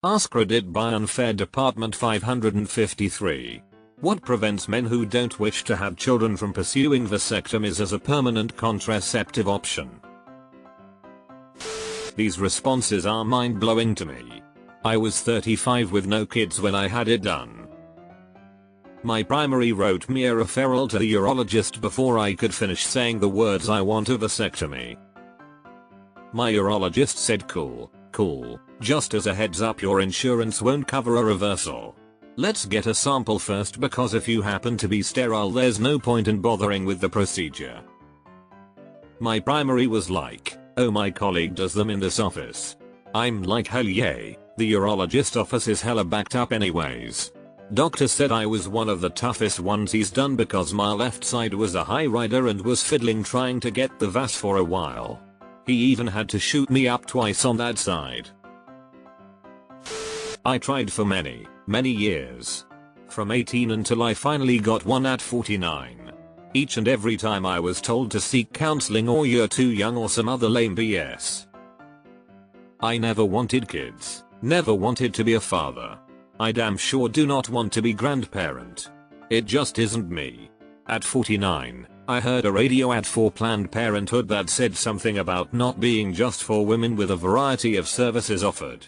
AskReddit by Unfair Department 553. What prevents men who don't wish to have children from pursuing vasectomies as a permanent contraceptive option? These responses are mind-blowing to me. I was 35 with no kids when I had it done. My primary wrote me a referral to the urologist before I could finish saying the words "I want a vasectomy." My urologist said cool. Just as a heads up, your insurance won't cover a reversal. Let's get a sample first, because if you happen to be sterile there's no point in bothering with the procedure. My primary was like, oh, my colleague does them in this office. I'm like, hell yeah, the urologist office is hella backed up anyways. Doctor said I was one of the toughest ones he's done because my left side was a high rider and was fiddling trying to get the vas for a while. He even had to shoot me up twice on that side. I tried for many years. From 18 until I finally got one at 49. Each and every time I was told to seek counseling or you're too young or some other lame BS. I never wanted kids. Never wanted to be a father. I damn sure do not want to be grandparent. It just isn't me. At 49, I heard a radio ad for Planned Parenthood that said something about not being just for women with a variety of services offered.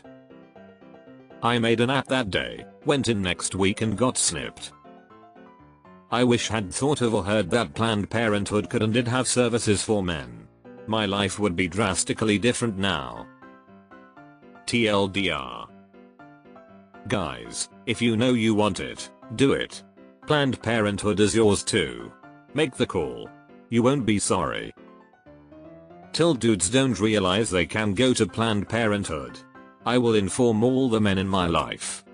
I made an app that day, went in next week and got snipped. I wish I'd thought of or heard that Planned Parenthood could and did have services for men. My life would be drastically different now. TLDR. Guys, if you know you want it, do it. Planned Parenthood is yours too. Make the call. You won't be sorry. Till dudes don't realize they can go to Planned Parenthood. I will inform all the men in my life.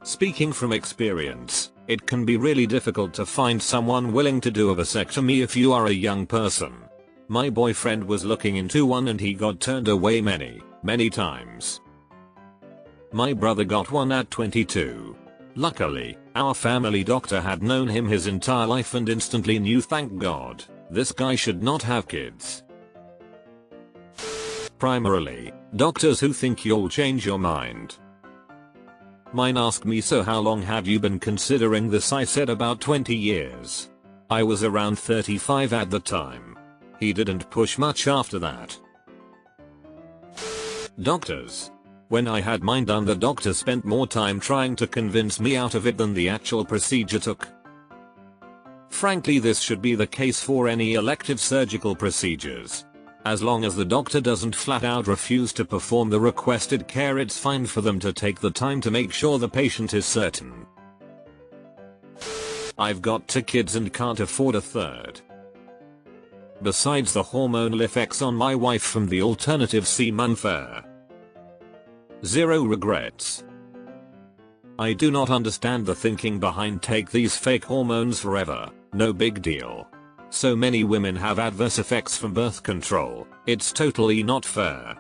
Speaking from experience, it can be really difficult to find someone willing to do a vasectomy if you are a young person. My boyfriend was looking into one and he got turned away many times. My brother got one at 22. Luckily, our family doctor had known him his entire life and instantly knew, thank God, this guy should not have kids. Primarily, doctors who think you'll change your mind. Mine asked me, so how long have you been considering this? I said about 20 years. I was around 35 at the time. He didn't push much after that. Doctors. When I had mine done, the doctor spent more time trying to convince me out of it than the actual procedure took. Frankly, this should be the case for any elective surgical procedures. As long as the doctor doesn't flat out refuse to perform the requested care, it's fine for them to take the time to make sure the patient is certain. I've got 2 kids and can't afford a third. Besides the hormonal effects on my wife from the alternative seem unfair. Zero regrets. I do not understand the thinking behind take these fake hormones forever, no big deal. So many women have adverse effects from birth control, it's totally not fair.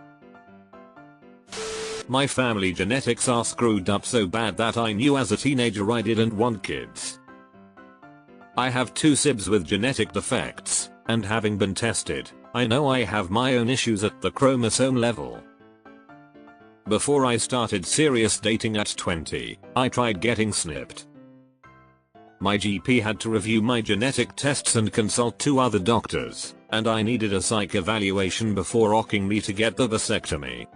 My family genetics are screwed up so bad that I knew as a teenager I didn't want kids. I have 2 sibs with genetic defects, and having been tested, I know I have my own issues at the chromosome level. Before I started serious dating at 20, I tried getting snipped. My GP had to review my genetic tests and consult 2 other doctors, and I needed a psych evaluation before rocking me to get the vasectomy.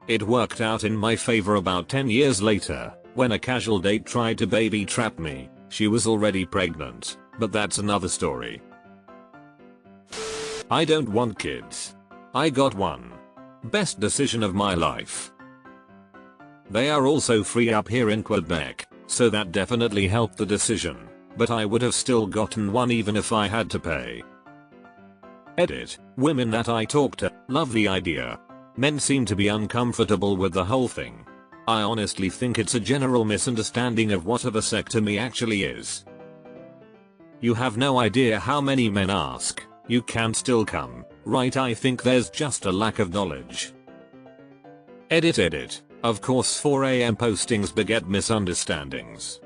It worked out in my favor about 10 years later, when a casual date tried to baby trap me. She was already pregnant, but that's another story. I don't want kids. I got one. Best decision of my life. They are also free up here in Quebec, so that definitely helped the decision, but I would have still gotten one even if I had to pay. Edit. Women that I talk to love the idea. Men seem to be uncomfortable with the whole thing. I honestly think it's a general misunderstanding of what a vasectomy actually is. You have no idea how many men ask, you can still come, right? I think there's just a lack of knowledge. Edit. Of course 4 AM postings beget misunderstandings.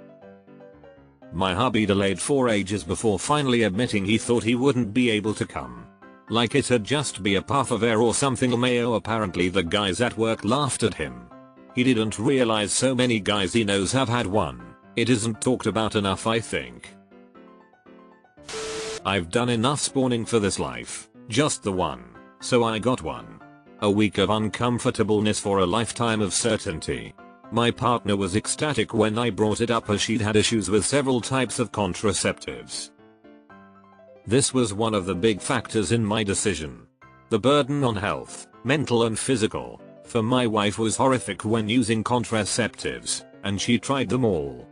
My hubby delayed 4 ages before finally admitting he thought he wouldn't be able to come. Like it'd just be a puff of air or something. Mayo. Apparently the guys at work laughed at him. He didn't realize so many guys he knows have had one. It isn't talked about enough, I think. I've done enough spawning for this life. Just the one. So I got one. A week of uncomfortableness for a lifetime of certainty. My partner was ecstatic when I brought it up as she'd had issues with several types of contraceptives. This was one of the big factors in my decision. The burden on health, mental and physical, for my wife was horrific when using contraceptives, and she tried them all.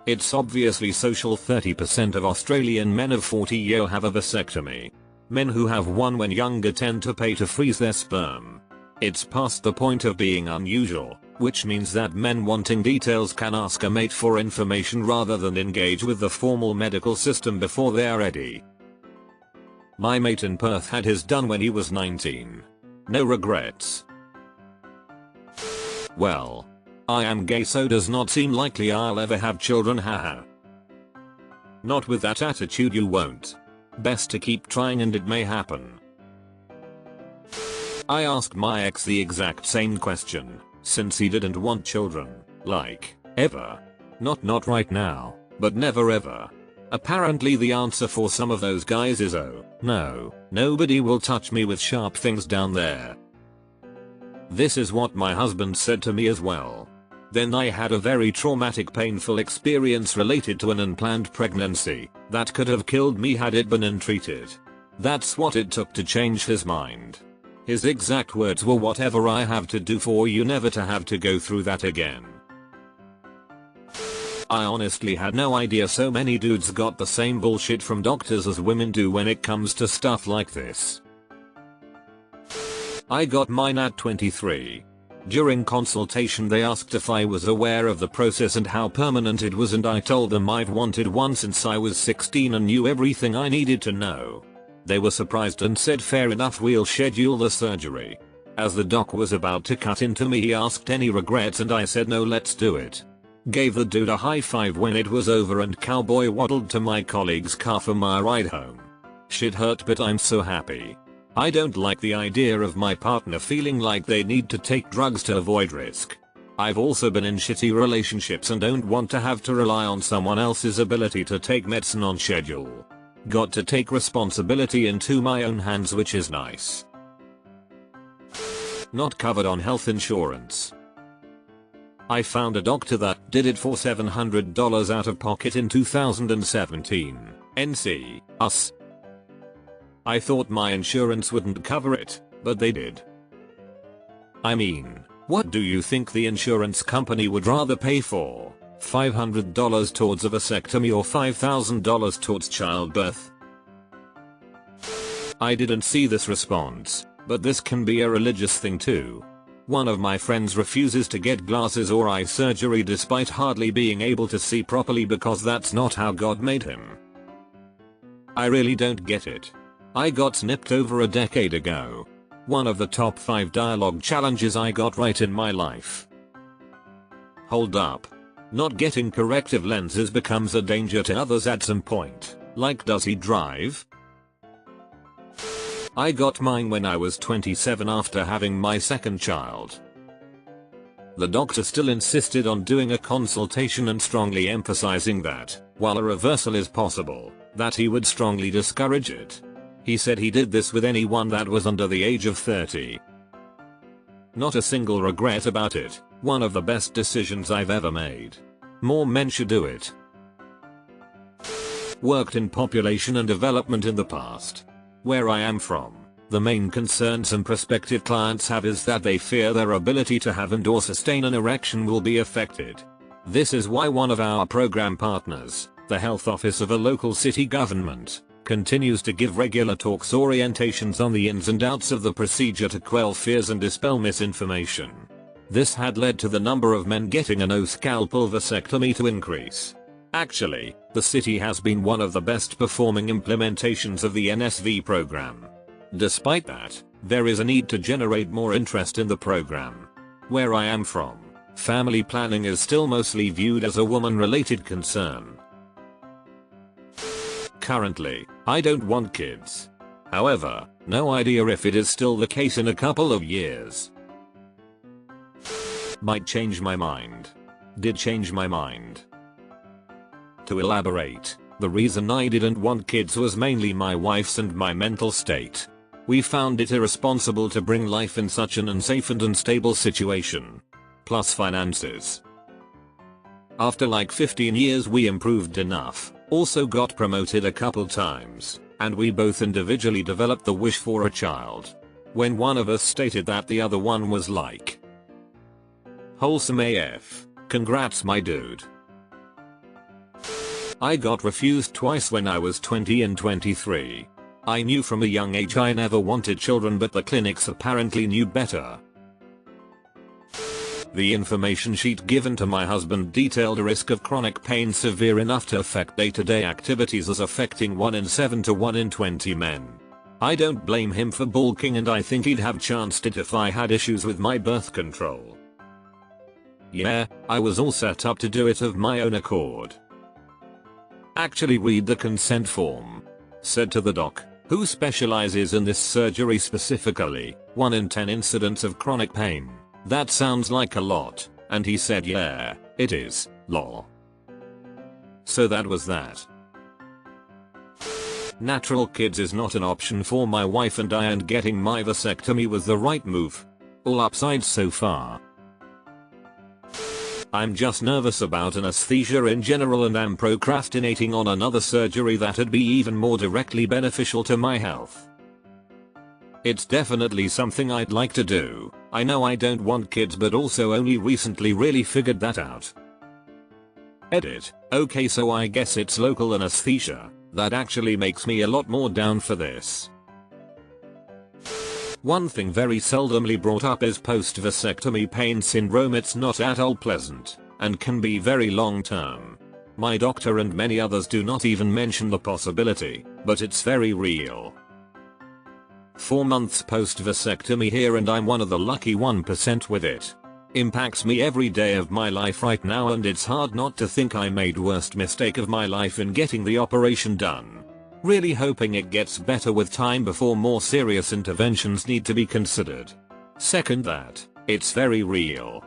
It's obviously social. 30% of Australian men of 40 years have a vasectomy. Men who have one when younger tend to pay to freeze their sperm. It's past the point of being unusual, which means that men wanting details can ask a mate for information rather than engage with the formal medical system before they are ready. My mate in Perth had his done when he was 19. No regrets. Well, I am gay, so does not seem likely I'll ever have children, haha. Not with that attitude, you won't. Best to keep trying and it may happen. I asked my ex the exact same question, since he didn't want children, like, ever. Not right now, but never ever. Apparently the answer for some of those guys is oh, no, nobody will touch me with sharp things down there. This is what my husband said to me as well. Then I had a very traumatic, painful experience related to an unplanned pregnancy that could have killed me had it been untreated. That's what it took to change his mind. His exact words were, "Whatever I have to do for you never to have to go through that again." I honestly had no idea so many dudes got the same bullshit from doctors as women do when it comes to stuff like this. I got mine at 23. During consultation they asked if I was aware of the process and how permanent it was, and I told them I've wanted one since I was 16 and knew everything I needed to know. They were surprised and said fair enough, we'll schedule the surgery. As the doc was about to cut into me he asked any regrets and I said no, let's do it. Gave the dude a high five when it was over and cowboy waddled to my colleague's car for my ride home. Shit hurt, but I'm so happy. I don't like the idea of my partner feeling like they need to take drugs to avoid risk. I've also been in shitty relationships and don't want to have to rely on someone else's ability to take medicine on schedule. Got to take responsibility into my own hands, which is nice. Not covered on health insurance. I found a doctor that did it for $700 out of pocket in 2017. NC, us. I thought my insurance wouldn't cover it, but they did. I mean, what do you think the insurance company would rather pay for? $500 towards a vasectomy or $5,000 towards childbirth? I didn't see this response, but this can be a religious thing too. One of my friends refuses to get glasses or eye surgery despite hardly being able to see properly because that's not how God made him. I really don't get it. I got snipped over a decade ago. One of the top 5 dialogue challenges I got right in my life. Hold up. Not getting corrective lenses becomes a danger to others at some point, like does he drive? I got mine when I was 27 after having my second child. The doctor still insisted on doing a consultation and strongly emphasizing that, while a reversal is possible, that he would strongly discourage it. He said he did this with anyone that was under the age of 30. Not a single regret about it, one of the best decisions I've ever made. More men should do it. Worked in population and development in the past. Where I am from, the main concern some prospective clients have is that they fear their ability to have and or sustain an erection will be affected. This is why one of our program partners, the health office of a local city government, continues to give regular talks orientations on the ins and outs of the procedure to quell fears and dispel misinformation. This had led to the number of men getting a no-scalpel vasectomy to increase. Actually, the city has been one of the best performing implementations of the NSV program. Despite that, there is a need to generate more interest in the program. Where I am from, family planning is still mostly viewed as a woman-related concern. currently, I don't want kids. However, no idea if it is still the case in a couple of years. Might change my mind. Did change my mind. To elaborate, the reason I didn't want kids was mainly my wife's and my mental state. We found it irresponsible to bring life in such an unsafe and unstable situation. Plus finances. After like 15 years we improved enough, also got promoted a couple times, and we both individually developed the wish for a child. When one of us stated that, the other one was like, wholesome AF, congrats my dude. I got refused twice when I was 20 and 23. I knew from a young age I never wanted children, but the clinics apparently knew better. The information sheet given to my husband detailed a risk of chronic pain severe enough to affect day-to-day activities as affecting 1 in 7 to 1 in 20 men. I don't blame him for balking, and I think he'd have chanced it if I had issues with my birth control. Yeah, I was all set up to do it of my own accord. Actually read the consent form. Said to the doc, who specializes in this surgery specifically, 1 in 10 incidents of chronic pain. That sounds like a lot, and he said yeah, it is, lol. So that was that. Natural kids is not an option for my wife and I, and getting my vasectomy was the right move. All upsides so far. I'm just nervous about anesthesia in general, and am procrastinating on another surgery that'd be even more directly beneficial to my health. It's definitely something I'd like to do. I know I don't want kids, but also only recently really figured that out. Edit. Okay, so I guess it's local anesthesia. That actually makes me a lot more down for this. One thing very seldomly brought up is post-vasectomy pain syndrome. It's not at all pleasant, and can be very long term. My doctor and many others do not even mention the possibility, but it's very real. 4 months post-vasectomy here, and I'm one of the lucky 1% with it. Impacts me every day of my life right now, and it's hard not to think I made worst mistake of my life in getting the operation done. Really hoping it gets better with time before more serious interventions need to be considered. Second that, it's very real.